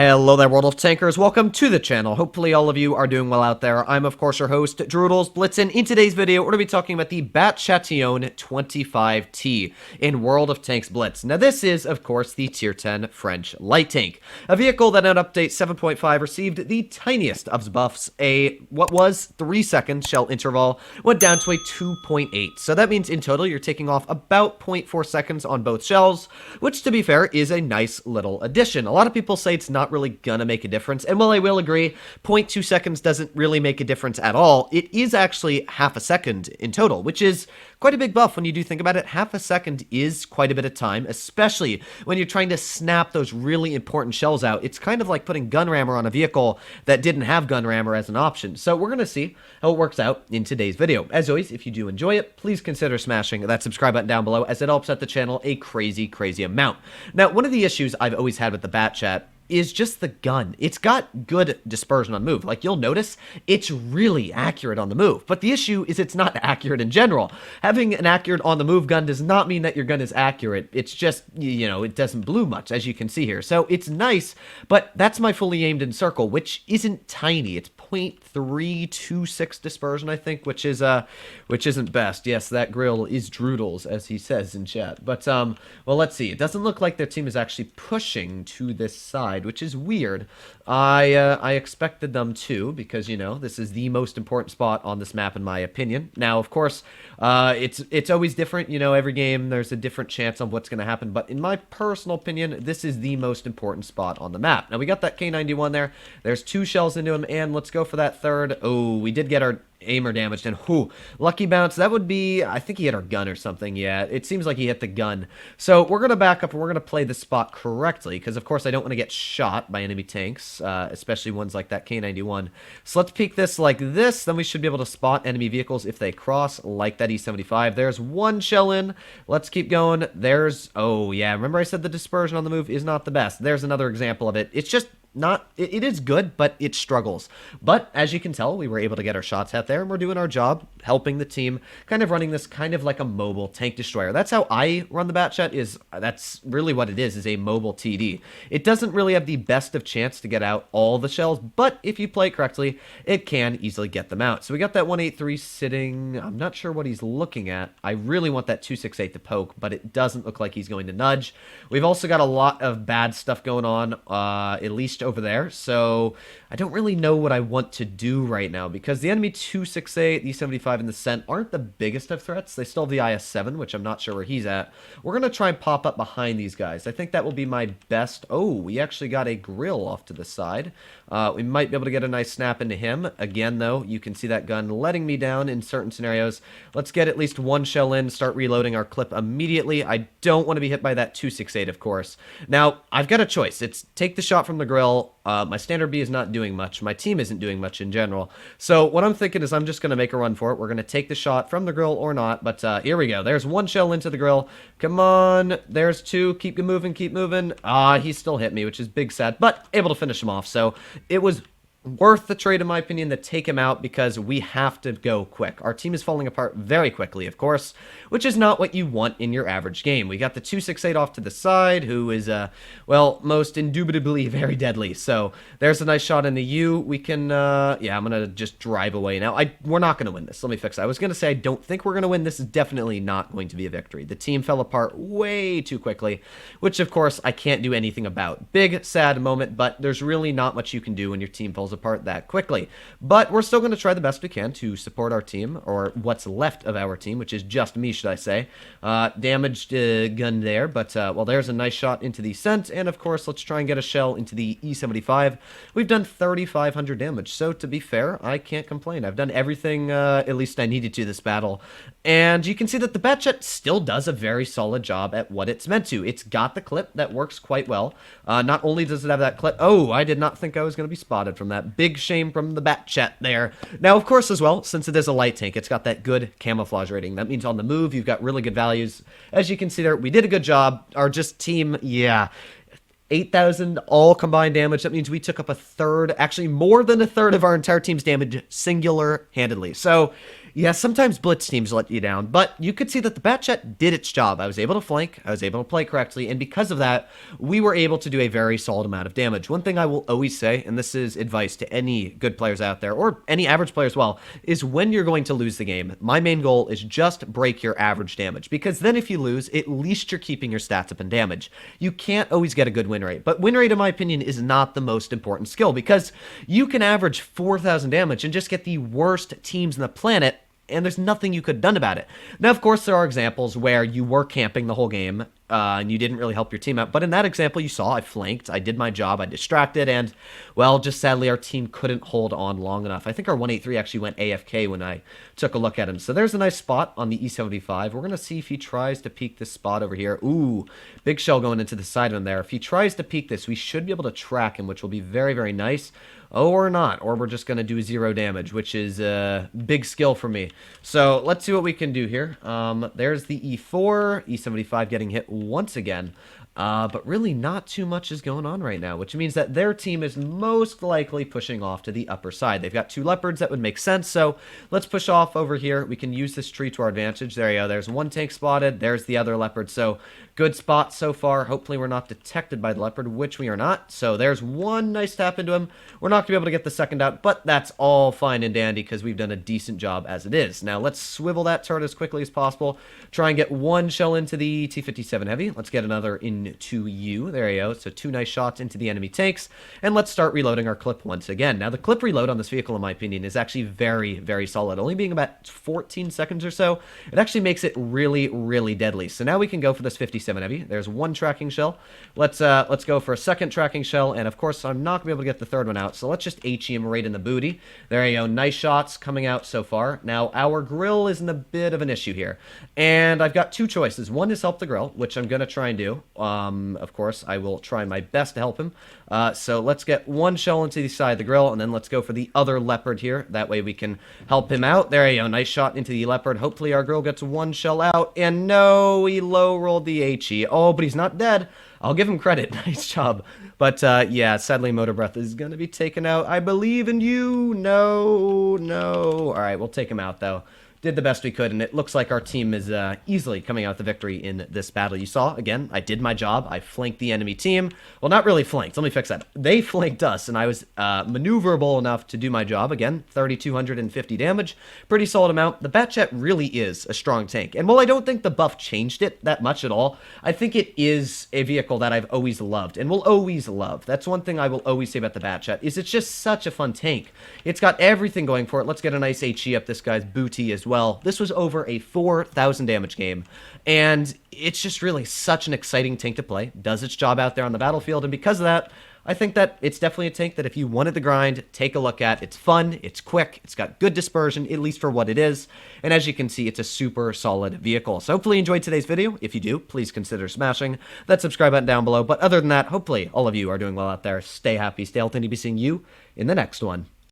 Hello there, World of Tankers. Welcome to the channel. Hopefully all of you are doing well out there. I'm, of course, your host, World Blitz, and in today's video, we're going to be talking about the Bat Chatillon 25T in World of Tanks Blitz. Now, this is, of course, the Tier 10 French light tank, a vehicle that at update 7.5 received the tiniest of buffs. What was 3-second shell interval went down to a 2.8. So that means in total, you're taking off about 0.4 seconds on both shells, which, to be fair, is a nice little addition. A lot of people say it's not really gonna make a difference, and while I will agree 0.2 seconds doesn't really make a difference at all, it is actually half a second in total, which is quite a big buff when you do think about it. Half a second is quite a bit of time, especially when you're trying to snap those really important shells out. It's kind of like putting gun rammer on a vehicle that didn't have gun rammer as an option. So we're gonna see how it works out in today's video. As always, if you do enjoy it, please consider smashing that subscribe button down below, as it helps out the channel a crazy amount. Now, one of the issues I've always had with the Bat Chat is just the gun. It's got good dispersion on move. Like, you'll notice it's really accurate on the move, but the issue is it's not accurate in general. Having an accurate on the move gun does not mean that your gun is accurate. It's just, you know, it doesn't blue much, as you can see here. So it's nice, but that's my fully aimed in circle, which isn't tiny. It's 0.326 dispersion, I think, which isn't best. Yes, that grill is Droodles, as he says in chat. But well, let's see. It doesn't look like their team is actually pushing to this side, which is weird. I expected them to, because, you know, this is the most important spot on this map in my opinion. Now, of course, it's always different. You know, every game there's a different chance of what's going to happen, but in my personal opinion, this is the most important spot on the map. Now, we got that K91 there. There's 2 shells into him, and let's go for that third. Oh, we did get our aimer damaged, and whew, lucky bounce. That would be, I think he hit our gun or something. Yeah, it seems like he hit the gun. So we're going to back up and we're going to play the spot correctly, because of course I don't want to get shot by enemy tanks, especially ones like that K91. So let's peek this like this, then we should be able to spot enemy vehicles if they cross, like that E75. There's 1 shell in. Let's keep going. There's, oh yeah, remember I said the dispersion on the move is not the best. There's another example of it. It's just not, it is good, but it struggles. But as you can tell, we were able to get our shots out there, and we're doing our job, helping the team, kind of running this kind of like a mobile tank destroyer. That's how I run the Bat Chat. That's really what it is a mobile TD. It doesn't really have the best of chance to get out all the shells, but if you play it correctly, it can easily get them out. So we got that 183 sitting. I'm not sure what he's looking at. I really want that 268 to poke, but it doesn't look like he's going to nudge. We've also got a lot of bad stuff going on, at least over there, so I don't really know what I want to do right now, because the enemy 268, the 75, and the Cent aren't the biggest of threats. They still have the IS-7, which I'm not sure where he's at. We're going to try and pop up behind these guys. I think that will be my best. Oh, we actually got a grill off to the side. We might be able to get a nice snap into him. Again, though, you can see that gun letting me down in certain scenarios. Let's get at least 1 shell in, start reloading our clip immediately. I don't want to be hit by that 268, of course. Now, I've got a choice. It's take the shot from the grill. My standard B is not doing much. My team isn't doing much in general. So what I'm thinking is I'm just going to make a run for it. We're going to take the shot from the grill or not, but here we go. There's 1 shell into the grill. Come on. There's 2. Keep moving, keep moving. He still hit me, which is big sad, but able to finish him off. So it was worth the trade, in my opinion, to take him out, because we have to go quick. Our team is falling apart very quickly, of course, which is not what you want in your average game. We got the 268 off to the side, who is, well, most indubitably very deadly. So there's a nice shot in the U. We can, yeah, I'm going to just drive away now. We're not going to win this. Let me fix it. I was going to say I don't think we're going to win. This is definitely not going to be a victory. The team fell apart way too quickly, which, of course, I can't do anything about. Big, sad moment, but there's really not much you can do when your team falls apart that quickly. But we're still going to try the best we can to support our team, or what's left of our team, which is just me, should I say. Damaged gun there, but well, there's a nice shot into the Cent, and of course, let's try and get a shell into the E75. We've done 3,500 damage, so to be fair, I can't complain. I've done everything, at least I needed to this battle, and you can see that the Bat Chat still does a very solid job at what it's meant to. It's got the clip that works quite well. Not only does it have that clip, oh, I did not think I was going to be spotted from that. Big shame from the Bat Chat there. Now, of course, as well, since it is a light tank, it's got that good camouflage rating. That means on the move, you've got really good values. As you can see there, we did a good job. Our just team, yeah, 8,000 all combined damage. That means we took up a third, actually more than a third of our entire team's damage singular-handedly. So Yeah, sometimes blitz teams let you down, but you could see that the bat chat did its job. I was able to flank, I was able to play correctly, and because of that, we were able to do a very solid amount of damage. One thing I will always say, and this is advice to any good players out there, or any average player as well, is when you're going to lose the game, my main goal is just break your average damage, because then if you lose, at least you're keeping your stats up in damage. You can't always get a good win rate, but win rate, in my opinion, is not the most important skill, because you can average 4,000 damage and just get the worst teams on the planet, and there's nothing you could have done about it. Now, of course, there are examples where you were camping the whole game, and you didn't really help your team out. But in that example, you saw I flanked, I did my job, I distracted, and, well, just sadly, our team couldn't hold on long enough. I think our 183 actually went AFK when I took a look at him. So there's a nice spot on the E75. We're going to see if he tries to peek this spot over here. Ooh, big shell going into the side of him there. If he tries to peek this, we should be able to track him, which will be very, very nice. Oh, or not, or we're just going to do 0 damage, which is a big skill for me. So let's see what we can do here. There's the E4, E75 getting hit once again. But really not too much is going on right now, which means that their team is most likely pushing off to the upper side. They've got 2 leopards, that would make sense, so let's push off over here. We can use this tree to our advantage. There you go, there's 1 tank spotted, there's the other leopard, so good spot so far. Hopefully we're not detected by the leopard, which we are not, so there's 1 nice tap into him. We're not going to be able to get the second out, but that's all fine and dandy because we've done a decent job as it is. Now let's swivel that turret as quickly as possible, try and get 1 shell into the T-57 Heavy. Let's get another into you. There you go. So 2 nice shots into the enemy tanks. And let's start reloading our clip once again. Now, the clip reload on this vehicle, in my opinion, is actually very, very solid. Only being about 14 seconds or so, it actually makes it really, really deadly. So now we can go for this 57 Heavy. There's 1 tracking shell. Let's go for a second tracking shell. And, of course, I'm not going to be able to get the third one out. So let's just HE him right in the booty. There you go. Nice shots coming out so far. Now, our grill is in a bit of an issue here. And I've got 2 choices. One is help the grill, which I'm going to try and do. Of course, I will try my best to help him. So let's get 1 shell into the side of the grill, and then let's go for the other leopard here. That way we can help him out. There you go. Nice shot into the leopard. Hopefully our grill gets 1 shell out. And no, he low-rolled the HE. Oh, but he's not dead. I'll give him credit. Nice job. But, yeah, sadly, Motor Breath is going to be taken out. I believe in you. No, no. All right, we'll take him out, though. Did the best we could, and it looks like our team is easily coming out with the victory in this battle. You saw, again, I did my job. I flanked the enemy team. Well, not really flanked. Let me fix that. They flanked us, and I was maneuverable enough to do my job. Again, 3,250 damage. Pretty solid amount. The Batchat really is a strong tank. And while I don't think the buff changed it that much at all, I think it is a vehicle that I've always loved and will always love. That's one thing I will always say about the Batchat, is it's just such a fun tank. It's got everything going for it. Let's get a nice HE up this guy's booty as well. This was over a 4,000 damage game, and it's just really such an exciting tank to play. Does its job out there on the battlefield, and because of that, I think that it's definitely a tank that if you wanted the grind, take a look at. It's fun, it's quick, it's got good dispersion, at least for what it is, and as you can see, it's a super solid vehicle. So hopefully you enjoyed today's video. If you do, please consider smashing that subscribe button down below. But other than that, hopefully all of you are doing well out there. Stay happy, stay healthy, and be seeing you in the next one.